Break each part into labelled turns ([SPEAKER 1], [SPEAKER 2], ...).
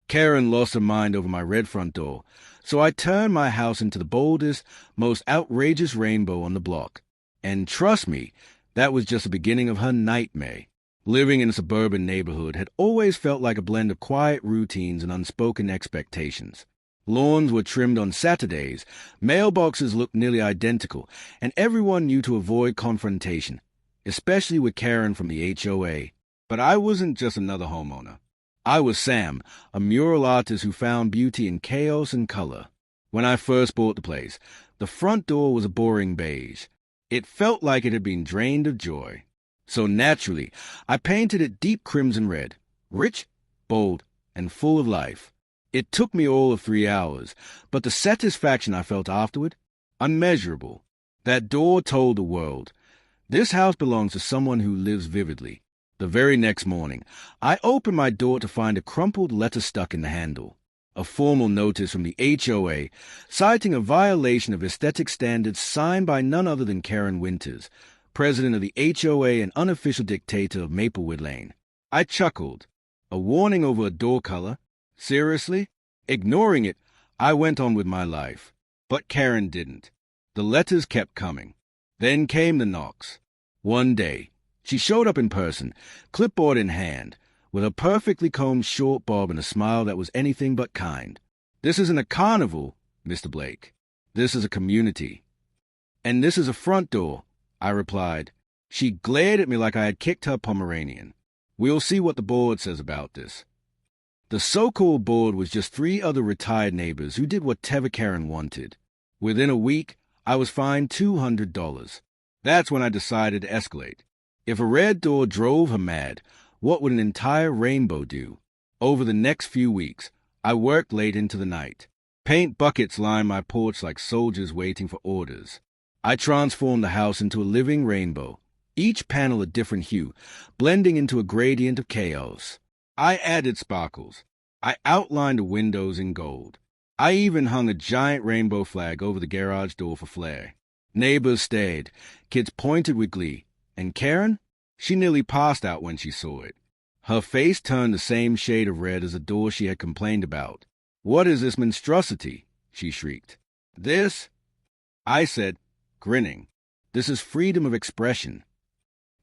[SPEAKER 1] Karen lost her mind over my red front door, so I turned my house into the boldest, most outrageous rainbow on the block. And trust me, that was just the beginning of her nightmare. Living in a suburban neighborhood had always felt like a blend of quiet routines and unspoken expectations. Lawns were trimmed on Saturdays, mailboxes looked nearly identical, and everyone knew to avoid confrontation, especially with Karen from the HOA. But I wasn't just another homeowner. I was Sam, a mural artist who found beauty in chaos and color. When I first bought the place, the front door was a boring beige. It felt like it had been drained of joy. So naturally, I painted it deep crimson red, rich, bold, and full of life. It took me all of 3 hours, but the satisfaction I felt afterward, unmeasurable. That door told the world, this house belongs to someone who lives vividly. The very next morning, I opened my door to find a crumpled letter stuck in the handle. A formal notice from the HOA citing a violation of aesthetic standards signed by none other than Karen Winters, president of the HOA and unofficial dictator of Maplewood Lane. I chuckled. A warning over a door color? Seriously? Ignoring it, I went on with my life. But Karen didn't. The letters kept coming. Then came the knocks. One day, she showed up in person, clipboard in hand, with a perfectly combed short bob and a smile that was anything but kind. This isn't a carnival, Mr. Blake. This is a community. And this is a front door, I replied. She glared at me like I had kicked her Pomeranian. We'll see what the board says about this. The so-called board was just 3 other retired neighbors who did whatever Karen wanted. Within a week, I was fined $200. That's when I decided to escalate. If a red door drove her mad, what would an entire rainbow do? Over the next few weeks, I worked late into the night. Paint buckets lined my porch like soldiers waiting for orders. I transformed the house into a living rainbow, each panel a different hue, blending into a gradient of chaos. I added sparkles. I outlined the windows in gold. I even hung a giant rainbow flag over the garage door for flair. Neighbors stared, kids pointed with glee, and Karen? She nearly passed out when she saw it. Her face turned the same shade of red as the door she had complained about. What is this monstrosity? She shrieked. This? I said, grinning. This is freedom of expression.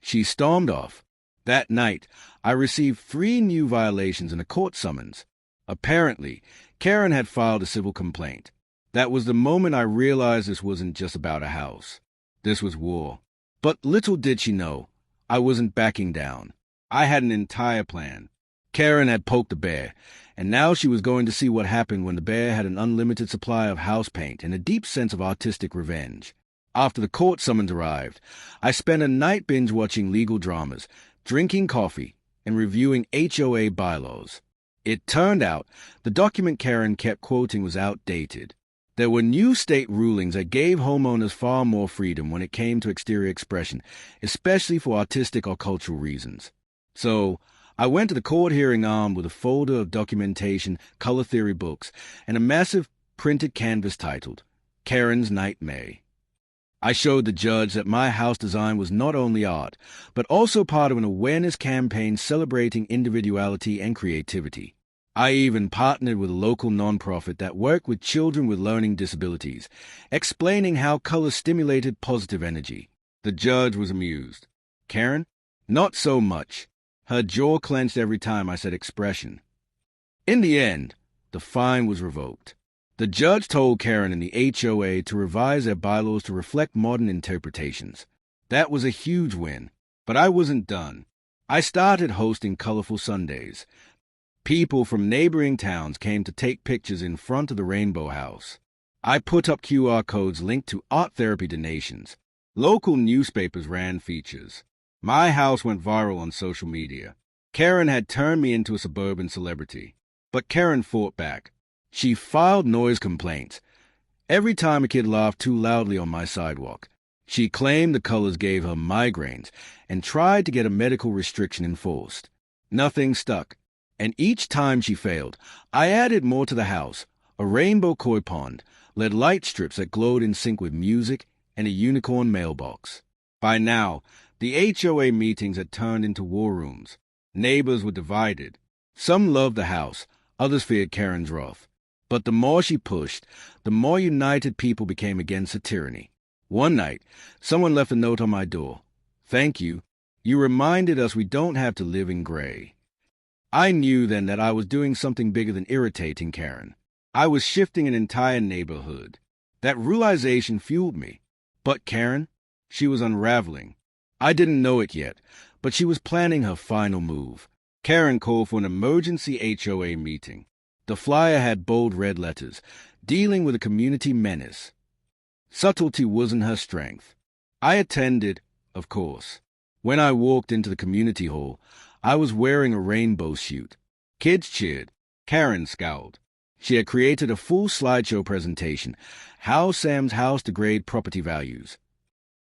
[SPEAKER 1] She stormed off. That night, I received 3 new violations and a court summons. Apparently, Karen had filed a civil complaint. That was the moment I realized this wasn't just about a house. This was war. But little did she know, I wasn't backing down. I had an entire plan. Karen had poked the bear, and now she was going to see what happened when the bear had an unlimited supply of house paint and a deep sense of artistic revenge. After the court summons arrived, I spent a night binge watching legal dramas, drinking coffee, and reviewing HOA bylaws. It turned out the document Karen kept quoting was outdated. There were new state rulings that gave homeowners far more freedom when it came to exterior expression, especially for artistic or cultural reasons. So, I went to the court hearing armed with a folder of documentation, color theory books, and a massive printed canvas titled, Karen's Nightmare. I showed the judge that my house design was not only art, but also part of an awareness campaign celebrating individuality and creativity. I even partnered with a local nonprofit that worked with children with learning disabilities, explaining how color stimulated positive energy. The judge was amused. Karen? Not so much. Her jaw clenched every time I said expression. In the end, the fine was revoked. The judge told Karen and the HOA to revise their bylaws to reflect modern interpretations. That was a huge win, but I wasn't done. I started hosting colorful Sundays. People from neighboring towns came to take pictures in front of the Rainbow House. I put up QR codes linked to art therapy donations. Local newspapers ran features. My house went viral on social media. Karen had turned me into a suburban celebrity. But Karen fought back. She filed noise complaints. Every time a kid laughed too loudly on my sidewalk, she claimed the colors gave her migraines and tried to get a medical restriction enforced. Nothing stuck. And each time she failed, I added more to the house, a rainbow koi pond, LED light strips that glowed in sync with music, and a unicorn mailbox. By now, the HOA meetings had turned into war rooms. Neighbors were divided. Some loved the house, Others feared Karen's wrath. But the more she pushed, the more united people became against her tyranny. One night, someone left a note on my door. "Thank you. You reminded us we don't have to live in gray." I knew then that I was doing something bigger than irritating Karen. I was shifting an entire neighborhood. That realization fueled me. But Karen, she was unraveling. I didn't know it yet, but she was planning her final move. Karen called for an emergency HOA meeting. The flyer had bold red letters, dealing with a community menace. Subtlety wasn't her strength. I attended, of course. When I walked into the community hall, I was wearing a rainbow suit. Kids cheered. Karen scowled. She had created a full slideshow presentation, How Sam's House Degrade Property Values,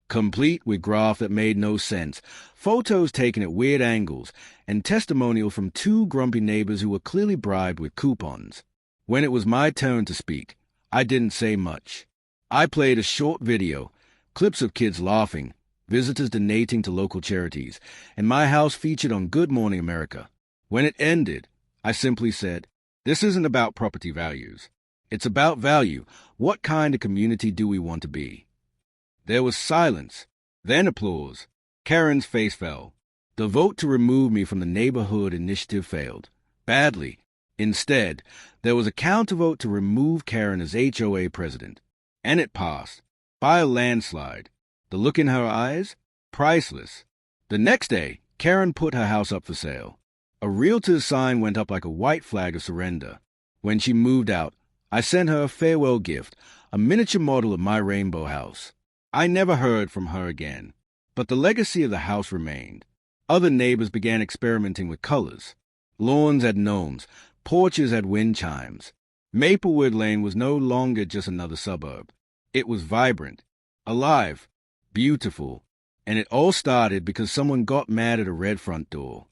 [SPEAKER 1] complete with graph that made no sense, photos taken at weird angles, and testimonial from 2 grumpy neighbors who were clearly bribed with coupons. When it was my turn to speak, I didn't say much. I played a short video, clips of kids laughing, visitors donating to local charities, and my house featured on Good Morning America. When it ended, I simply said, "This isn't about property values. It's about value. What kind of community do we want to be?" There was silence, then applause. Karen's face fell. The vote to remove me from the neighborhood initiative failed. Badly. Instead, there was a countervote to remove Karen as HOA president. And it passed. By a landslide. The look in her eyes? Priceless. The next day, Karen put her house up for sale. A realtor's sign went up like a white flag of surrender. When she moved out, I sent her a farewell gift, a miniature model of my rainbow house. I never heard from her again. But the legacy of the house remained. Other neighbors began experimenting with colors. Lawns had gnomes, porches had wind chimes. Maplewood Lane was no longer just another suburb. It was vibrant, alive, beautiful, and it all started because someone got mad at a red front door.